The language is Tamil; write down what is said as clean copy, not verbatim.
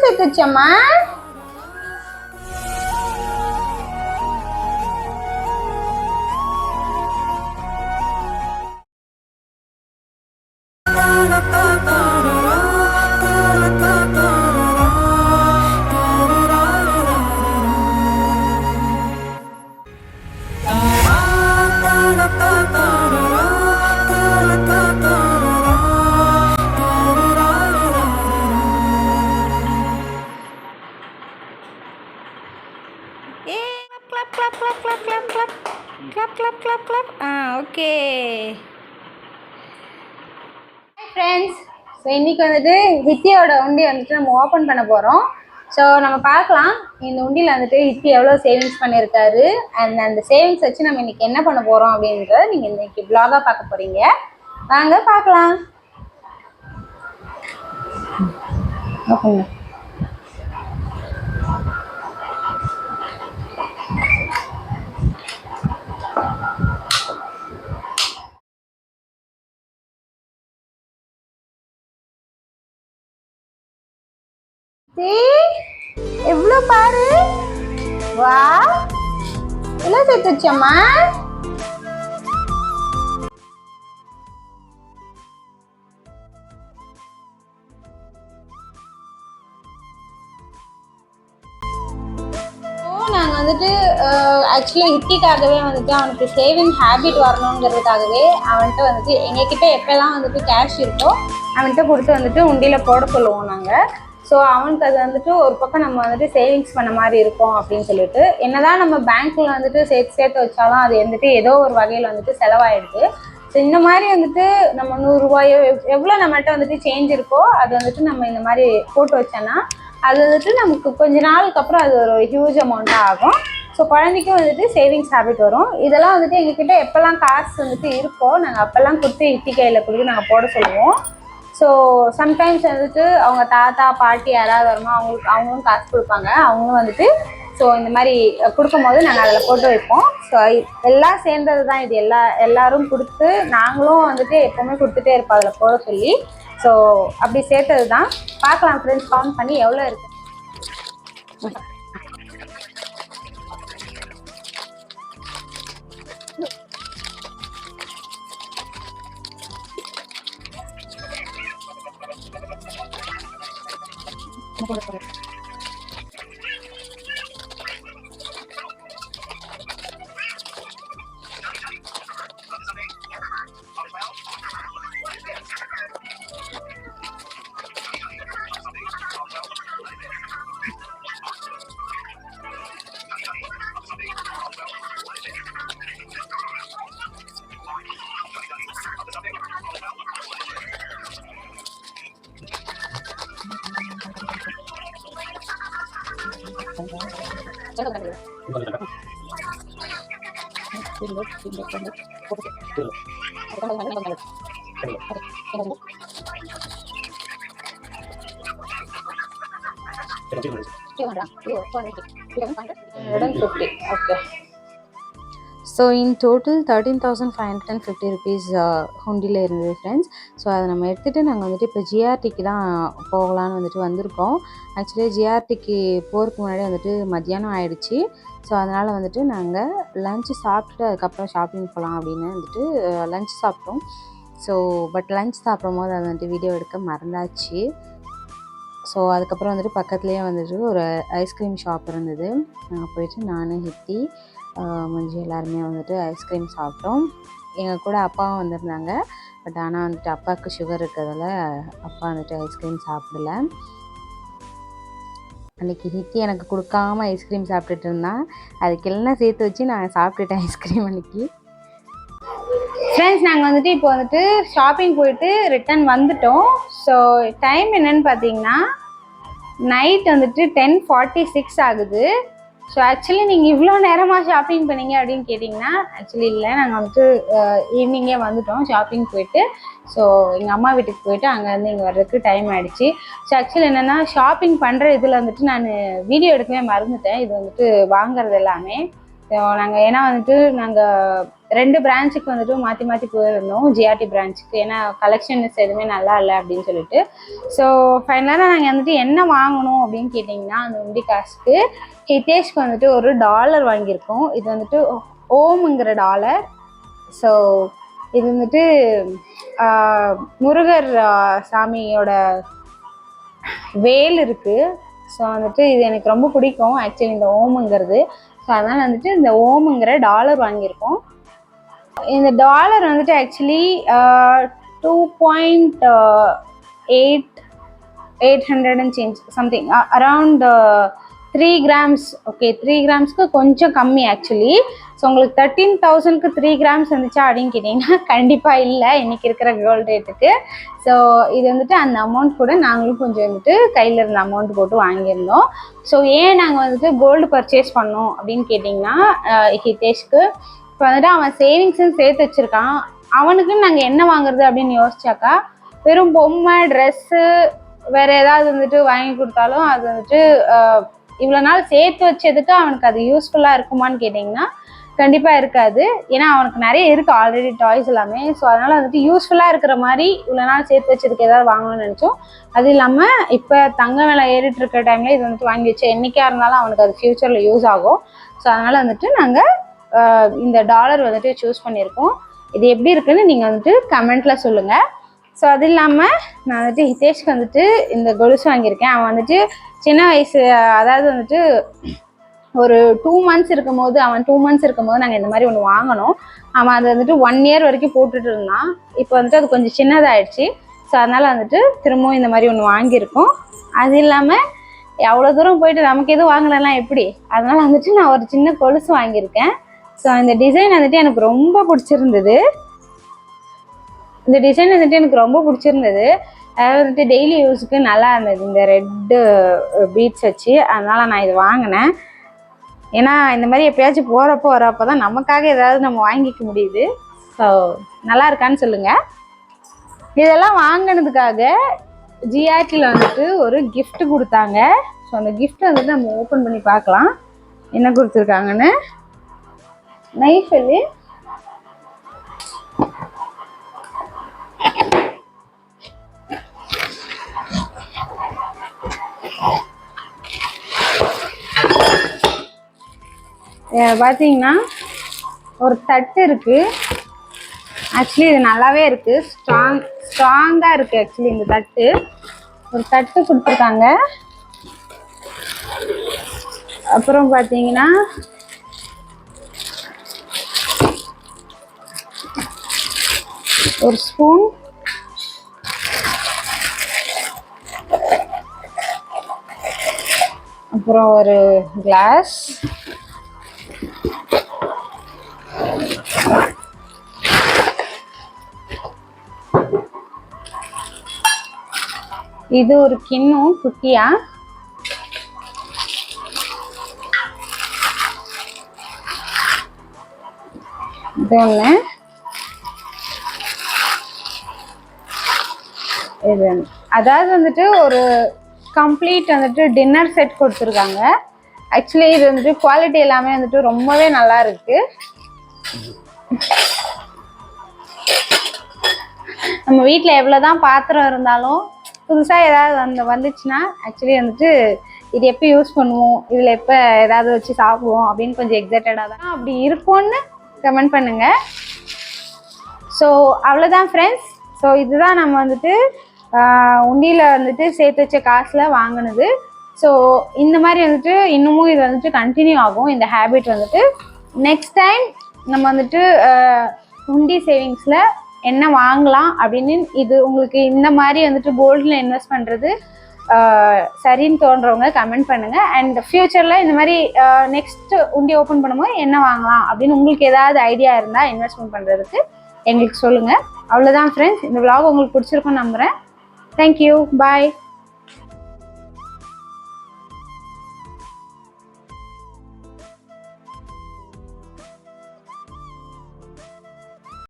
சேர்த்து வச்சம்மா? ஓகே ஃப்ரெண்ட்ஸ், ஸோ இன்றைக்கி வந்துட்டு ஹித்தியோட உண்டி வந்துட்டு நம்ம ஓப்பன் பண்ண போகிறோம். ஸோ நம்ம பார்க்கலாம் இந்த உண்டியில் வந்துட்டு ஹித்தி எவ்வளோ சேவிங்ஸ் பண்ணியிருக்காரு அண்ட் அந்த சேவிங்ஸ் வச்சு நம்ம இன்றைக்கி என்ன பண்ண போகிறோம் அப்படின்றத நீங்கள் இன்றைக்கி வ்ளாகாக பார்க்க போகிறீங்க. வாங்க பார்க்கலாம். ஓகேங்க. எவ்வளோ பாரு. வா, எல்லாம் சேர்த்து வச்சம்மா? நாங்கள் வந்துட்டு ஆக்சுவலி ஹித்திக்காகவே வந்துட்டு அவனுக்கு சேவிங் ஹேபிட் வரணுங்கிறதுக்காகவே அவன்கிட்ட வந்துட்டு எங்ககிட்ட எப்போல்லாம் வந்துட்டு கேஷ் இருக்கோ அவன்கிட்ட கொடுத்து வந்துட்டு உண்டியில் போட சொல்லுவோம் நாங்கள். ஸோ அவனுக்கு அது வந்துட்டு ஒரு பக்கம் நம்ம வந்துட்டு சேவிங்ஸ் பண்ண மாதிரி இருக்கும் அப்படின்னு சொல்லிட்டு, என்னதான் நம்ம பேங்க்கில் வந்துட்டு சேர்த்து வச்சாலும் அது வந்துட்டு ஏதோ ஒரு வகையில் வந்துட்டு செலவாயிடுது. ஸோ இந்த மாதிரி வந்துட்டு நம்ம 100 ரூபாயோ எவ்வளோ நம்மகிட்ட வந்துட்டு சேஞ்ச் இருக்கோ அது வந்துட்டு நம்ம இந்த மாதிரி போட்டு வச்சோன்னா அது வந்துட்டு நமக்கு கொஞ்ச நாளுக்கு அப்புறம் அது ஒரு ஹியூஜ் அமௌண்ட்டாக ஆகும். ஸோ குழந்தைக்கும் வந்துட்டு சேவிங்ஸ் ஹேபிட் வரும். இதெல்லாம் வந்துட்டு எங்ககிட்ட எப்போல்லாம் காசு வந்துட்டு இருக்கோ நாங்கள் அப்போல்லாம் கொடுத்து ஹித்தி கையில் கொடுத்து நாங்கள் போட சொல்லுவோம். ஸோ சம்டைம்ஸ் வந்துட்டு அவங்க தாத்தா பாட்டி யாராவது வருமா அவங்களும் காசு கொடுப்பாங்க. அவங்களும் வந்துட்டு ஸோ இந்த மாதிரி கொடுக்கும்போது நாங்கள் அதில் போட்டு வைப்போம். ஸோ எல்லாம் சேர்ந்தது தான் இது. எல்லாரும் கொடுத்து நாங்களும் வந்துட்டு எப்போவுமே கொடுத்துட்டே இருப்போம் அதில் போட சொல்லி. ஸோ அப்படி சேர்த்தது தான். பார்க்கலாம் ஃப்ரெண்ட்ஸ், கவுண்ட் பண்ணி எவ்வளோ இருக்குது. Okay. So in total 13,550 rupees ஹுண்டியில் இருந்தது ஃப்ரெண்ட்ஸ். ஸோ அதை நம்ம எடுத்துகிட்டு நாங்கள் வந்துட்டு இப்போ ஜிஆர்டிக்கு தான் போகலான்னு வந்துட்டு வந்திருக்கோம். ஆக்சுவலி ஜிஆர்டிக்கு போகிறதுக்கு முன்னாடி வந்துட்டு மத்தியானம் ஆகிடுச்சி. ஸோ அதனால் வந்துட்டு நாங்கள் லஞ்சு சாப்பிட்டுட்டு அதுக்கப்புறம் ஷாப்பிங் போகலாம் அப்படின்னு வந்துட்டு லஞ்ச் சாப்பிட்டோம். ஸோ பட் லஞ்ச் சாப்பிடும் போது அது வந்துட்டு வீடியோ எடுக்க மறந்தாச்சு. ஸோ அதுக்கப்புறம் வந்துட்டு பக்கத்துலேயே வந்துட்டு ஒரு ஐஸ்கிரீம் ஷாப் இருந்தது. நாங்கள் போயிட்டு நான் ஹித்தி மஞ்சு எல்லாருமே வந்துட்டு ஐஸ்கிரீம் சாப்பிட்டோம். எங்கள் கூட அப்பாவும் வந்திருந்தாங்க. பட் ஆனால் வந்துட்டு அப்பாவுக்கு சுகர் இருக்கிறதால அப்பா வந்துட்டு ஐஸ்கிரீம் சாப்பிடல. அன்றைக்கி ஹித்தி எனக்கு கொடுக்காம ஐஸ்கிரீம் சாப்பிட்டுட்டு இருந்தான். அதுக்கு எல்லாம் சேர்த்து வச்சு நான் சாப்பிட்டுட்டேன் ஐஸ்கிரீம் அன்றைக்கி. ஃப்ரெண்ட்ஸ், நாங்கள் வந்துட்டு இப்போ வந்துட்டு ஷாப்பிங் போயிட்டு ரிட்டன் வந்துட்டோம். ஸோ டைம் என்னன்னு பார்த்தீங்கன்னா நைட் வந்துட்டு 10:46 ஆகுது. ஸோ ஆக்சுவலி நீங்கள் இவ்வளோ நேரமாக ஷாப்பிங் பண்ணீங்க அப்படின்னு கேட்டிங்கன்னா ஆக்சுவலி இல்லை, நாங்கள் வந்துட்டு ஈவினிங்கே வந்துட்டோம் ஷாப்பிங் போயிட்டு. ஸோ எங்கள் அம்மா வீட்டுக்கு போயிட்டு அங்கேருந்து இங்கே வர்றதுக்கு டைம் ஆகிடுச்சு. ஸோ ஆக்சுவலி என்னென்னா ஷாப்பிங் பண்ணுற இதில் வந்துட்டு நான் வீடியோ எடுக்கவே மறந்துட்டேன். இது வந்துட்டு வாங்குறது எல்லாமே ஸோ நாங்கள் ஏன்னா வந்துட்டு நாங்கள் 2 பிரான்ச்சுக்கு வந்துட்டு மாற்றி மாற்றி போயிருந்தோம், ஜிஆர்டி பிரான்ச்சுக்கு. ஏன்னா கலெக்ஷன்ஸ் எதுவுமே நல்லா இல்லை அப்படின்னு சொல்லிட்டு. ஸோ ஃபைனலாக நாங்கள் வந்துட்டு என்ன வாங்கணும் அப்படின்னு கேட்டிங்கன்னா, அந்த உண்டி காசுக்கு ஹிதேஷ்க்கு வந்துட்டு ஒரு டாலர் வாங்கியிருக்கோம். இது வந்துட்டு ஓம்ங்கிற டாலர். ஸோ இது வந்துட்டு முருகர் சாமியோட வேல் இருக்குது. ஸோ வந்துட்டு இது எனக்கு ரொம்ப பிடிக்கும் ஆக்சுவலி இந்த ஓமுங்கிறது. ஸோ அதனால் வந்துட்டு இந்த ஓமுங்கிற டாலர் வாங்கியிருக்கோம். இந்த டாலர் வந்துட்டு actually 2.800 and change something, around 3 grams. Okay, 3 கிராம்ஸ்க்கு கொஞ்சம் கம்மி ஆக்சுவலி. ஸோ உங்களுக்கு 13,000க்கு 3 கிராம்ஸ் வந்துச்சா அப்படின்னு கேட்டிங்கன்னா கண்டிப்பாக இல்லை இன்றைக்கி இருக்கிற கோல்டு ரேட்டுக்கு. ஸோ இது வந்துட்டு அந்த அமௌண்ட் கூட நாங்களும் கொஞ்சம் வந்துட்டு கையில் இருந்த அமௌண்ட் போட்டு வாங்கியிருந்தோம். ஸோ ஏன் நாங்கள் வந்துட்டு கோல்டு பர்ச்சேஸ் பண்ணோம் அப்படின்னு கேட்டிங்கன்னா, ஹிதேஷ்க்கு இப்போ வந்துட்டு அவன் சேவிங்ஸுன்னு சேர்த்து வச்சுருக்கான். அவனுக்குன்னு நாங்கள் என்ன வாங்குறது அப்படின்னு யோசிச்சாக்கா, வெறும் பொம்மை, ட்ரெஸ்ஸு, வேறு ஏதாவது வந்துட்டு வாங்கி கொடுத்தாலும் அது வந்துட்டு இவ்வளோ நாள் சேர்த்து வச்சதுக்கு அவனுக்கு அது யூஸ்ஃபுல்லாக இருக்குமான்னு கேட்டிங்கன்னா கண்டிப்பாக இருக்காது. ஏன்னா அவனுக்கு நிறைய இருக்குது ஆல்ரெடி டாய்ஸ் எல்லாமே. ஸோ அதனால் வந்துட்டு யூஸ்ஃபுல்லாக இருக்கிற மாதிரி இவ்வளோ நாள் சேர்த்து வச்சதுக்கு ஏதாவது வாங்கணும்னு நினச்சோம். அது இல்லாமல் இப்போ தங்க விலை ஏறிட்டு இருக்கிற டைமில் இது வந்துட்டு வாங்கி வச்சு என்றைக்காக இருந்தாலும் அவனுக்கு அது ஃப்யூச்சரில் யூஸ் ஆகும். ஸோ அதனால் வந்துட்டு நாங்கள் இந்த டாலர் வந்துட்டு சூஸ் பண்ணியிருக்கோம். இது எப்படி இருக்குன்னு நீங்கள் வந்துட்டு கமெண்ட்டில் சொல்லுங்கள். ஸோ அது இல்லாமல் நான் வந்துட்டு ஹிதேஷ்க்கு வந்துட்டு இந்த கொலுசு வாங்கியிருக்கேன். அவன் வந்துட்டு சின்ன வயசு, அதாவது வந்துட்டு ஒரு 2 months இருக்கும்போது நாங்கள் இந்த மாதிரி ஒன்று வாங்கினோம். அவன் அது வந்துட்டு 1 year வரைக்கும் போட்டுட்டு இருந்தான். இப்போ வந்துட்டு அது கொஞ்சம் சின்னதாகிடுச்சு. ஸோ அதனால் வந்துட்டு திரும்பவும் இந்த மாதிரி ஒன்று வாங்கியிருக்கோம். அது இல்லாமல் எவ்வளோ தூரம் போயிட்டு நமக்கு எதுவும் வாங்கலாம் எப்படி, அதனால் வந்துட்டு நான் ஒரு சின்ன கொலுசு வாங்கியிருக்கேன். ஸோ இந்த டிசைன் வந்துட்டு எனக்கு ரொம்ப பிடிச்சிருந்தது. அதாவது வந்துட்டு டெய்லி யூஸுக்கு நல்லா இருந்தது இந்த ரெட்டு பீட்ஸ் வச்சு. அதனால் நான் இது வாங்கினேன். ஏன்னா இந்த மாதிரி எப்பயாச்சும் போகிறப்போ வரப்போ தான் நமக்காக ஏதாவது நம்ம வாங்கிக்க முடியுது. ஸோ நல்லா இருக்கான்னு சொல்லுங்கள். இதெல்லாம் வாங்கினதுக்காக ஜிஆர்டியில் வந்துட்டு ஒரு gift கொடுத்தாங்க. ஸோ அந்த gift வந்துட்டு நம்ம ஓப்பன் பண்ணி பார்க்கலாம் என்ன கொடுத்துருக்காங்கன்னு. நைஃப் இல்லை, பார்த்தீங்கன்னா ஒரு தட்டு இருக்குது. ஆக்சுவலி இது நல்லாவே இருக்குது, ஸ்ட்ராங்காக இருக்குது. ஆக்சுவலி இந்த தட்டு ஒரு தட்டு கொடுத்துருக்காங்க. அப்புறம் பார்த்தீங்கன்னா ஒரு ஸ்பூன், அப்புறம் ஒரு கிளாஸ், இது ஒரு கிண்ணம் குட்டியா, இது ஒன்று, இது அதாவது வந்துட்டு ஒரு கம்ப்ளீட் வந்துட்டு டின்னர் செட் கொடுத்துருக்காங்க. ஆக்சுவலி இது வந்துட்டு குவாலிட்டி எல்லாமே வந்துட்டு ரொம்பவே நல்லா இருக்கு. நம்ம வீட்டில் எவ்வளோதான் பாத்திரம் இருந்தாலும் புதுசாக ஏதாவது வந்துச்சுன்னா ஆக்சுவலி வந்துட்டு இது எப்போ யூஸ் பண்ணுவோம், இதில் எப்போ ஏதாவது வச்சு சாப்பிடுவோம் அப்படின்னு கொஞ்சம் எக்ஸைட்டடாக தான் அப்படி இருக்கும்னு கமெண்ட் பண்ணுங்கள். ஸோ அவ்வளோதான் ஃப்ரெண்ட்ஸ். ஸோ இதுதான் நம்ம வந்துட்டு உண்டியில் வந்துட்டு சேர்த்து வச்ச காசில் வாங்கினது. ஸோ இந்த மாதிரி வந்துட்டு இன்னமும் இது வந்துட்டு கண்டினியூ ஆகும் இந்த ஹேபிட் வந்துட்டு. நெக்ஸ்ட் டைம் நம்ம வந்துட்டு உண்டி சேவிங்ஸில் என்ன வாங்கலாம் அப்படின்னு, இது உங்களுக்கு இந்த மாதிரி வந்துட்டு கோல்டில் இன்வெஸ்ட் பண்ணுறது சரின்னு தோன்றவங்க கமெண்ட் பண்ணுங்கள். அண்ட் ஃப்யூச்சரில் இந்த மாதிரி நெக்ஸ்ட் உண்டி ஓப்பன் பண்ணும்போது என்ன வாங்கலாம் அப்படின்னு உங்களுக்கு ஏதாவது ஐடியா இருந்தால் இன்வெஸ்ட்மெண்ட் பண்ணுறதுக்கு எங்களுக்கு சொல்லுங்கள். அவ்வளோதான் ஃப்ரெண்ட்ஸ், இந்த vlog உங்களுக்கு பிடிச்சிருக்குன்னு நம்புகிறேன். தேங்க்யூ, பாய்.